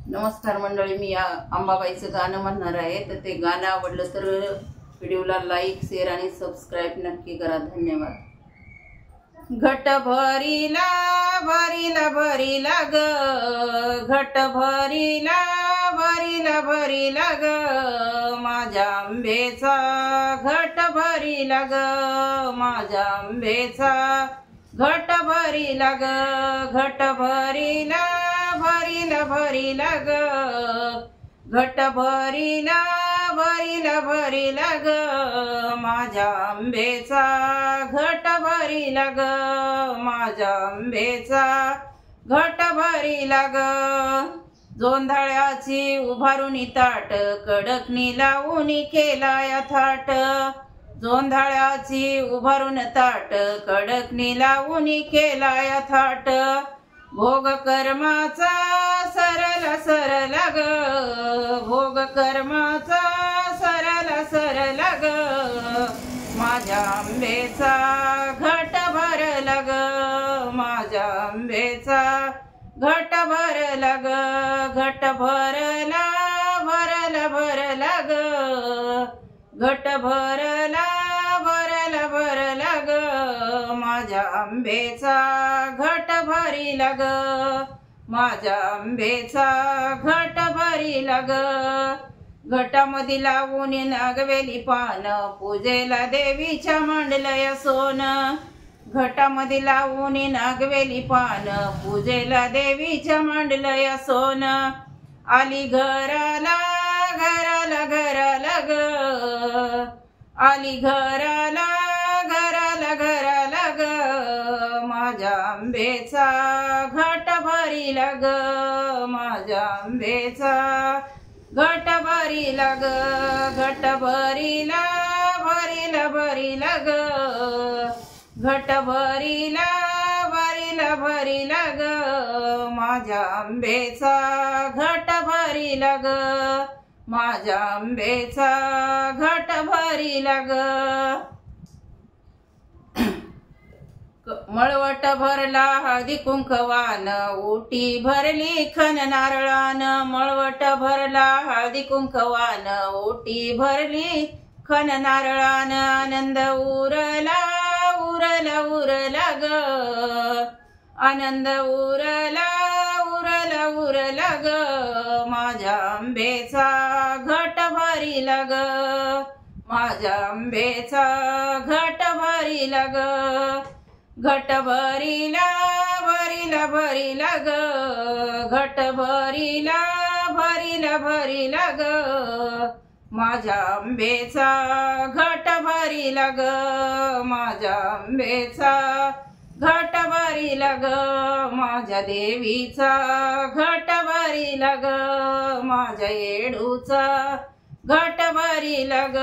नमस्कार मंडळी, मी अंबाबाईचं गाणं म्हणणार आहे। तर ते गाणं आवडलं तर व्हिडिओला लाईक, शेअर आणि सबस्क्राइब नक्की करा। धन्यवाद। घट भरीला भरीला भरीला ग, घट भरीला भरीला भरीला ग, माझ्या आंबेचा घट भरीला ग, माझ्या आंबेचा घट भरीला ग, घट भरीला भरीला भरीला ग, घट भरीला भरीला भरीला ग, माझ्या आंबेचा घट भरीला ग, माझ्या आंबेचा घट भरीला ग। जोंधळ्याची उभारुनी ताट, कडकनी लावूनी केलाया थाट, जोंधळ्याची उभारून ताट, कडकनी लावूनी केलाया थाट, भोग कर्माचा सरला सरला ग, भोग कर्माचा सरला सरला ग, माझ्या आंबेचा घट भरला ग, माझ्या आंबेचा घट भरला ग, घट भरला भरला भरला ग, घट भरला भरला भरला ग, माझ्या आंबेचा घट भरीला ग, माझ्या आंबेचा घट भरीला ग। घटामध्ये लावून नागवेली पान, पूजेला देवीच्या मांडलया सोन, घटामध्ये लावून नागवेली पान, पूजेला देवीच्या मांडलया सोन, आली घराला घराला घराला ग, आली घराला घराला घराला ग, माझ्या आंबेचा घट भरीला ग, माझ्या आंबेचा घट भरीला ग, घट भरीला भरीला भरीला ग, घट भरीला भरीला भरीला ग, माझ्या आंबेचा घट भरीला ग, माझ्या आंबेचा घट भरीला ग। मळवट भरला हळदी कुंकवान, ओटी भरली खण नारळान, मळवट भरला हळदी कुंकवान, ओटी भरली खण नारळान, आनंद उरला उरला उरला ग, आनंद उरला उरला उरला ग, माझ्या आंबेचा घट भरीला ग, माझ्या आंबेचा घट भरीला ग, घट भरीला भरीला भरीला ग, घट भरीला भरीला भरीला ग, माझ्या आंबेचा घट भरीला ग, माझ्या आंबेचा घट भरीला ग, माझ्या देवीचा घट भरीला ग, माझ्या येडूचा घट भरीला ग।